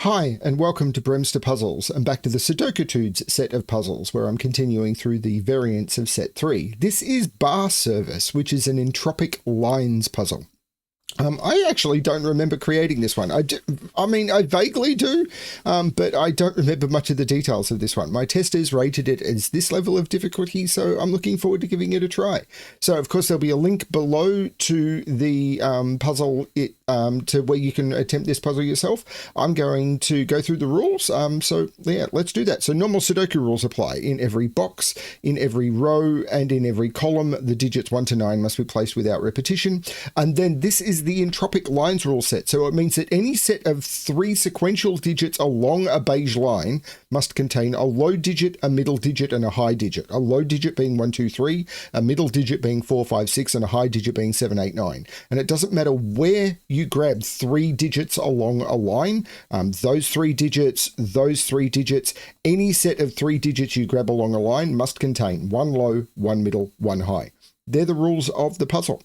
Hi, and welcome to BremSter Puzzles, and back to the Sudokétudes set of puzzles, where I'm continuing through the variants of set 3. This is Bar Service, which is an Entropic Lines puzzle. I actually don't remember creating this one. I vaguely do, but I don't remember much of the details of this one. My testers rated it as this level of difficulty, so I'm looking forward to giving it a try. So, of course, there'll be a link below to the puzzle, to where you can attempt this puzzle yourself. I'm going to go through the rules, so yeah, let's do that. So normal Sudoku rules apply. In every box, in every row, and in every column, the digits 1 to 9 must be placed without repetition. And then this is the Entropic Lines rule set. So it means that any set of 3 sequential digits along a beige line must contain a low digit, a middle digit, and a high digit. A low digit being 1, 2, 3, a middle digit being 4, 5, 6, and a high digit being 7, 8, 9. And it doesn't matter where you grab 3 digits along a line, those 3 digits, any set of 3 digits you grab along a line must contain 1 low, 1 middle, 1 high. They're the rules of the puzzle.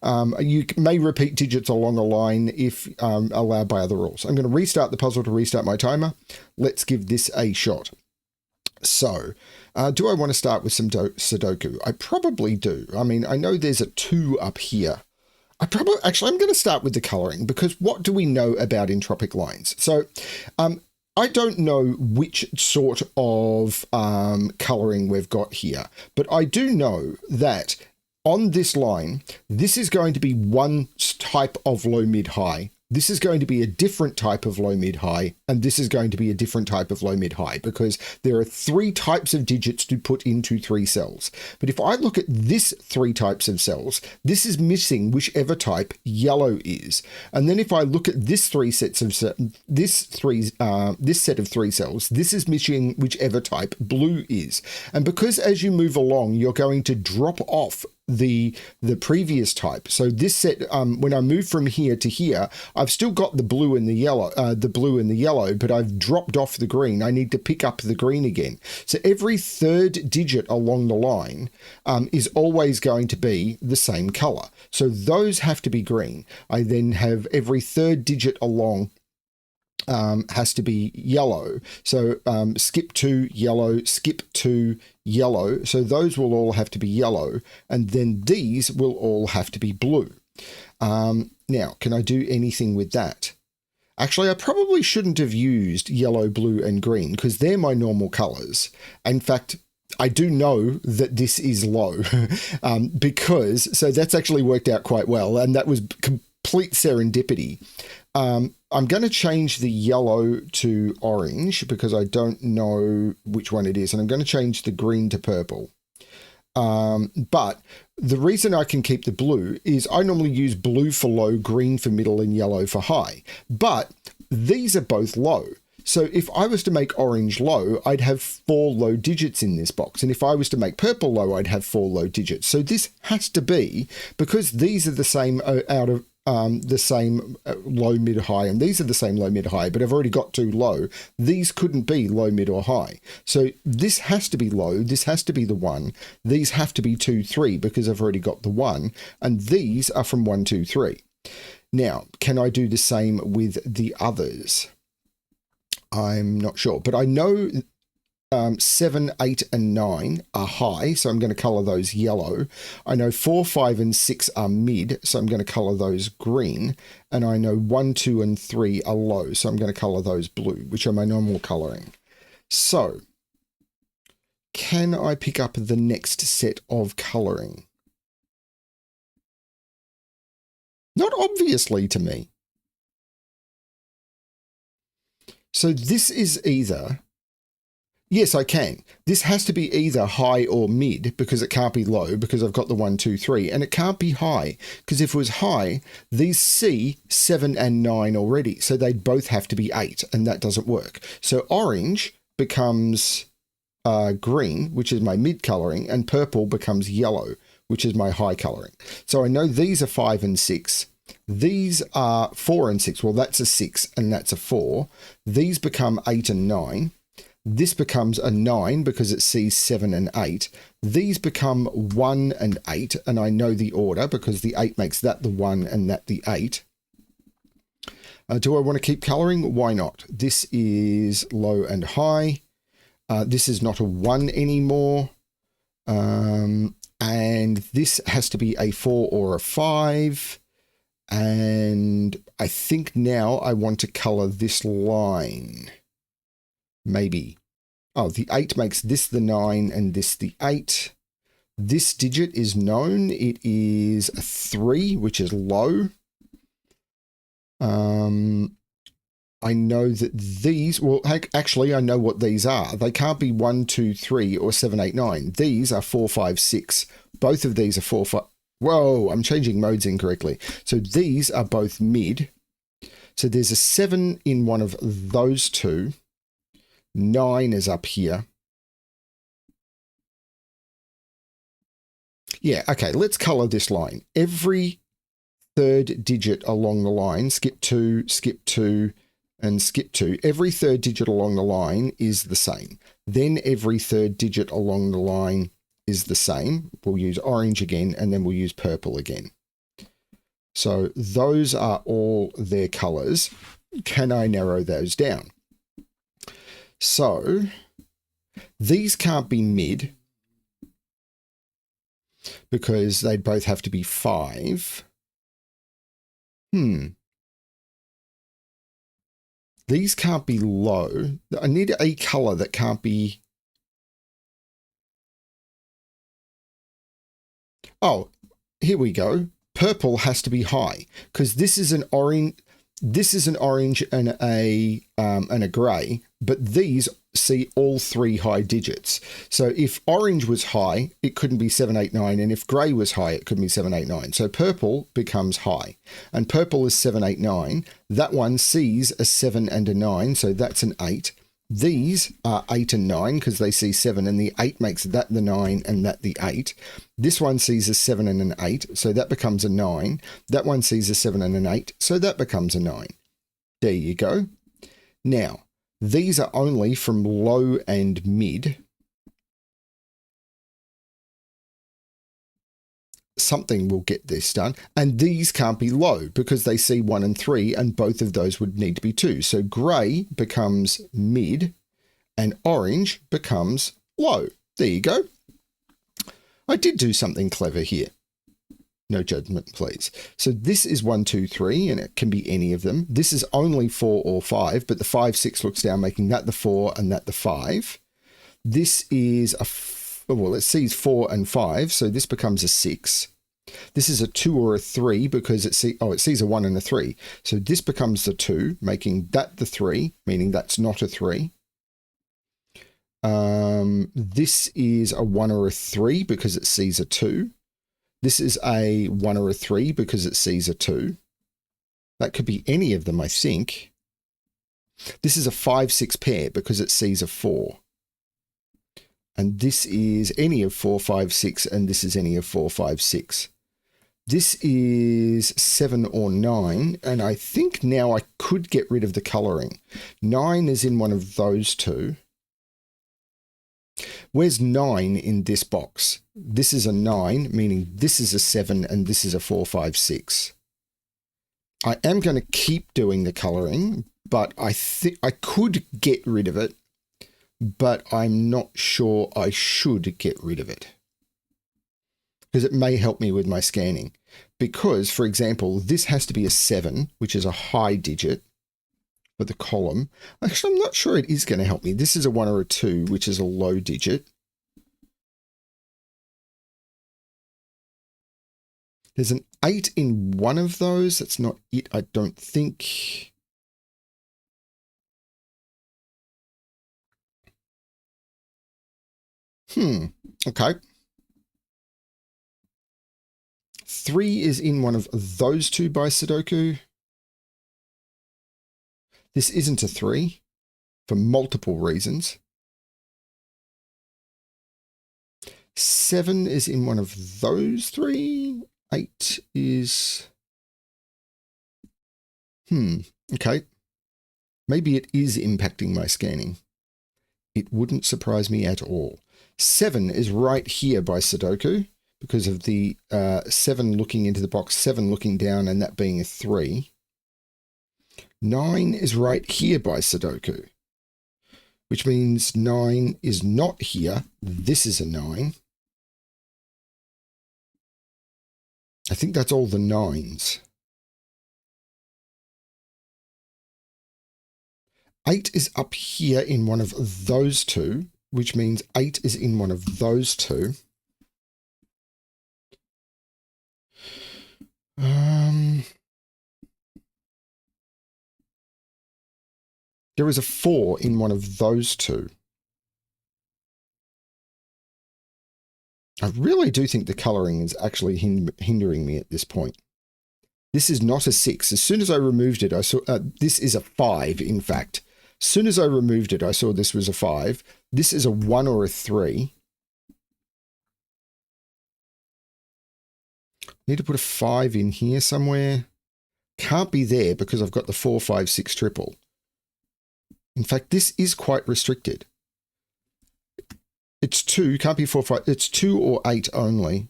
You may repeat digits along a line if allowed by other rules. I'm going to restart the puzzle to restart my timer. Let's give this a shot. So, do I want to start with some Sudoku? I probably do. I mean, I know there's a 2 up here. I'm going to start with the coloring, because what do we know about Entropic Lines? So, I don't know which sort of coloring we've got here, but I do know that on this line, this is going to be one type of low, mid, high. This is going to be a different type of low, mid, high, and this is going to be a different type of low, mid, high, because there are 3 types of digits to put into 3 cells. But if I look at this 3 types of cells, this is missing whichever type yellow is. And then if I look at this this set of 3 cells, this is missing whichever type blue is. And because as you move along, you're going to drop off the previous type. So this set, when I move from here to here, I've still got the blue and the yellow, but I've dropped off the green. I need to pick up the green again. So every 3rd digit along the line is always going to be the same color. So those have to be green. I then have every 3rd digit along has to be yellow. So skip 2, yellow, skip 2, yellow. So those will all have to be yellow. And then these will all have to be blue. Now, can I do anything with that? Actually, I probably shouldn't have used yellow, blue, and green, because they're my normal colors. In fact, I do know that this is low so that's actually worked out quite well. And that was complete serendipity. I'm going to change the yellow to orange because I don't know which one it is. And I'm going to change the green to purple. But the reason I can keep the blue is I normally use blue for low, green for middle, and yellow for high. But these are both low. So if I was to make orange low, I'd have 4 low digits in this box. And if I was to make purple low, I'd have 4 low digits. So this has to be, because these are the same the same low, mid, high, and these are the same low, mid, high, but I've already got 2 low. These couldn't be low, mid, or high. So this has to be low. This has to be the 1. These have to be 2, 3 because I've already got the 1. And these are from 1, 2, 3. Now, can I do the same with the others? I'm not sure, but I know 7, 8, and 9 are high, so I'm going to color those yellow. I know 4, 5, and 6 are mid, so I'm going to color those green. And I know 1, 2, and 3 are low, so I'm going to color those blue, which are my normal coloring. So, can I pick up the next set of coloring? Not obviously to me. So this is either... Yes, I can. This has to be either high or mid, because it can't be low, because I've got the 1, 2, 3. And it can't be high, because if it was high, these see 7 and 9 already. So they'd both have to be 8, and that doesn't work. So orange becomes green, which is my mid coloring, and purple becomes yellow, which is my high coloring. So I know these are 5 and 6. These are 4 and 6. Well, that's a 6 and that's a 4. These become 8 and 9. This becomes a 9 because it sees 7 and 8. These become 1 and 8, and I know the order because the 8 makes that the 1 and that the 8. Do I want to keep coloring? Why not? This is low and high. This is not a 1 anymore. And this has to be a 4 or a 5. And I think now I want to color this line. Maybe. Oh, the 8 makes this the 9 and this the 8. This digit is known. It is a 3, which is low. I know that these, well, actually, I know what these are. They can't be 1, 2, 3, or 7, 8, 9. These are 4, 5, 6. Both of these are 4, 5. Whoa, I'm changing modes incorrectly. So these are both mid. So there's a 7 in one of those two. 9 is up here. Yeah, okay, let's color this line. Every third digit along the line, skip 2, and skip 2. Every third digit along the line is the same. Then every third digit along the line is the same. We'll use orange again, and then we'll use purple again. So those are all their colors. Can I narrow those down? So these can't be mid because they'd both have to be 5. These can't be low. I need a color that can't be... Oh, here we go. Purple has to be high because this is an orange. This is an orange and a gray, but these see all 3 high digits. So if orange was high, it couldn't be 7, 8, 9, and if gray was high, it couldn't be 7, 8, 9. So purple becomes high, and purple is 7, 8, 9. That one sees a 7 and a 9, so that's an 8. These are 8 and 9 because they see 7, and the 8 makes that the 9 and that the 8. This one sees a 7 and an 8, so that becomes a 9. That one sees a 7 and an 8, so that becomes a 9. There you go. Now, these are only from low and mid. Something will get this done. And these can't be low because they see 1 and 3, and both of those would need to be 2. So grey becomes mid and orange becomes low. There you go. I did do something clever here. No judgment, please. So this is 1, 2, 3, and it can be any of them. This is only 4 or 5, but the 5, 6 looks down, making that the 4 and that the 5. This is well, it sees 4 and 5, so this becomes a 6. This is a 2 or a 3 because it sees a 1 and a 3. So this becomes the 2, making that the 3, meaning that's not a 3. This is a 1 or a 3 because it sees a 2. This is a 1 or a 3 because it sees a 2. That could be any of them, I think. This is a 5, 6 pair because it sees a 4. And this is any of 4, 5, 6, and this is any of 4, 5, 6. This is 7 or 9, and I think now I could get rid of the colouring. 9 is in one of those two. Where's 9 in this box? This is a 9, meaning this is a 7 and this is a 4, 5, 6. I am going to keep doing the colouring, but I think I could get rid of it, but I'm not sure I should get rid of it because it may help me with my scanning. Because, for example, this has to be a 7, which is a high digit for the column. Actually, I'm not sure it is going to help me. This is a 1 or a 2, which is a low digit. There's an 8 in one of those. That's not it, I don't think. Okay. 3 is in one of those two by Sudoku. This isn't a 3 for multiple reasons. 7 is in one of those 3. 8 is... okay. Maybe it is impacting my scanning. It wouldn't surprise me at all. 7 is right here by Sudoku because of the 7 looking into the box, 7 looking down, and that being a 3. 9 is right here by Sudoku, which means 9 is not here. This is a 9. I think that's all the 9s. 8 is up here in one of those two, which means 8 is in one of those two. There is a 4 in one of those two. I really do think the colouring is actually hindering me at this point. This is not a 6. As soon as I removed it, I saw this is a 5, in fact. As soon as I removed it, I saw this was a 5. This is a 1 or a 3. Need to put a 5 in here somewhere. Can't be there because I've got the 4, 5, 6 triple. In fact, this is quite restricted. It's 2, can't be 4, 5. It's 2 or 8 only.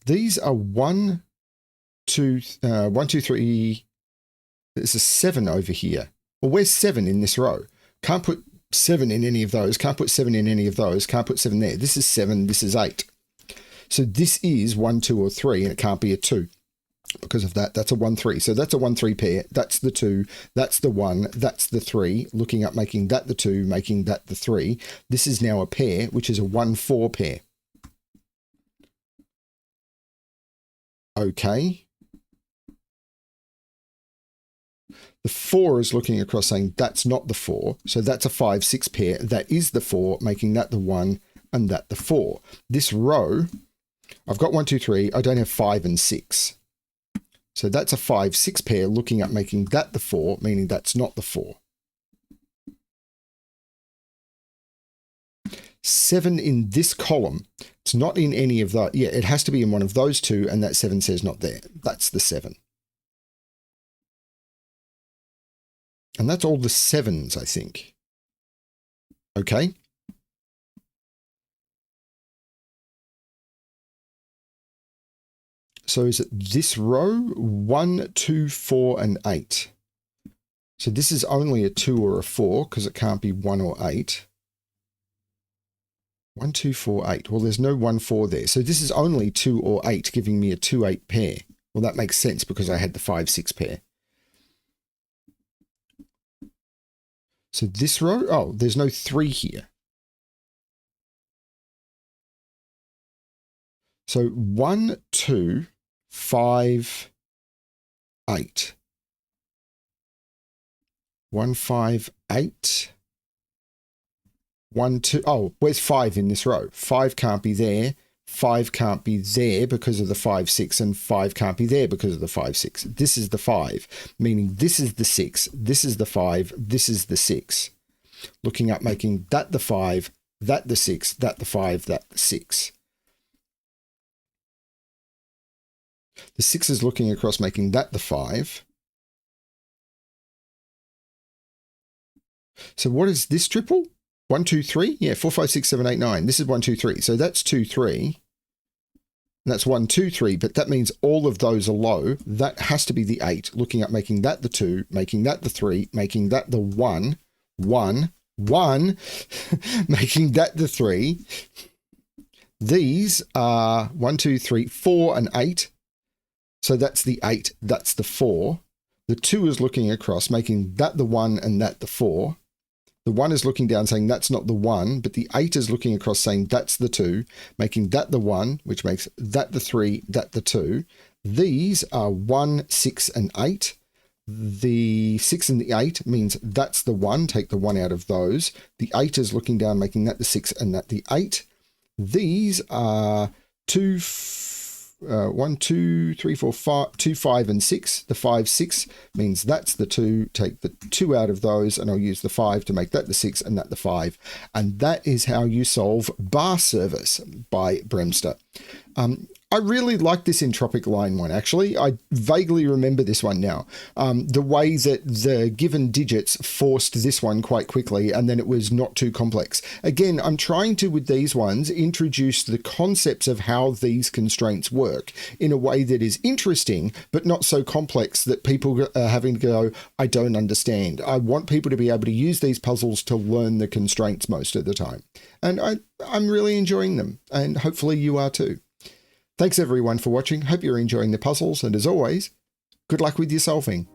These are 1, 2, 3. There's a 7 over here. Well, where's 7 in this row? Can't put 7 in any of those. Can't put 7 in any of those. Can't put 7 there. This is 7. This is 8. So this is 1, 2, or 3, and it can't be a 2 because of that. That's a 1, 3. So that's a 1, 3 pair. That's the 2. That's the 1. That's the 3. Looking up, making that the 2, making that the 3. This is now a pair, which is a 1, 4 pair. Okay. The 4 is looking across saying that's not the 4. So that's a 5, 6 pair. That is the 4, making that the 1 and that the 4. This row, I've got 1, 2, 3. I don't have 5 and 6. So that's a 5, 6 pair looking at making that the 4, meaning that's not the 4. 7 in this column. It's not in any of that. Yeah, it has to be in one of those two, and that 7 says not there. That's the 7. And that's all the 7s, I think. Okay. So is it this row? 1, 2, 4, and 8. So this is only a 2 or a 4 because it can't be 1 or 8. 1, 2, 4, 8. Well, there's no 1, 4 there. So this is only 2 or 8, giving me a 2, 8 pair. Well, that makes sense because I had the 5, 6 pair. So this row, oh, there's no 3 here. So 1, 2, 5, 8. 1, 5, 8. 1, 2. Oh, where's 5 in this row? 5 can't be there. 5 can't be there because of the 5, 6, and 5 can't be there because of the 5, 6. This is the 5, meaning this is the 6, this is the 5, this is the 6. Looking at making that the 5, that the 6, that the 5, that the 6. The 6 is looking across making that the 5. So what is this triple? 1, 2, 3? Yeah, 4, 5, 6, 7, 8, 9. This is 1, 2, 3. So that's 2, 3. And that's 1, 2, 3. But that means all of those are low. That has to be the 8. Looking at making that the 2, making that the 3, making that the 1, 1, 1, making that the 3. These are 1, 2, 3, 4, and 8. So that's the 8. That's the 4. The 2 is looking across, making that the 1 and that the 4. The 1 is looking down saying that's not the 1, but the 8 is looking across saying that's the 2, making that the 1, which makes that the 3, that the 2. These are 1, 6, and 8. The 6 and the 8 means that's the 1. Take the 1 out of those. The 8 is looking down, making that the 6 and that the 8. These are 1, 2, 3, 4, 5, 2, 5, and 6. The 5, 6 means that's the 2. Take the 2 out of those, and I'll use the 5 to make that the 6 and that the 5. And that is how you solve bar service by BremSter. I really like this entropic line one, actually. I vaguely remember this one now. The way that the given digits forced this one quite quickly, and then it was not too complex. Again, I'm trying to, with these ones, introduce the concepts of how these constraints work in a way that is interesting, but not so complex that people are having to go, I don't understand. I want people to be able to use these puzzles to learn the constraints most of the time. And I'm really enjoying them, and hopefully you are too. Thanks everyone for watching. Hope you're enjoying the puzzles, and as always, good luck with your solving.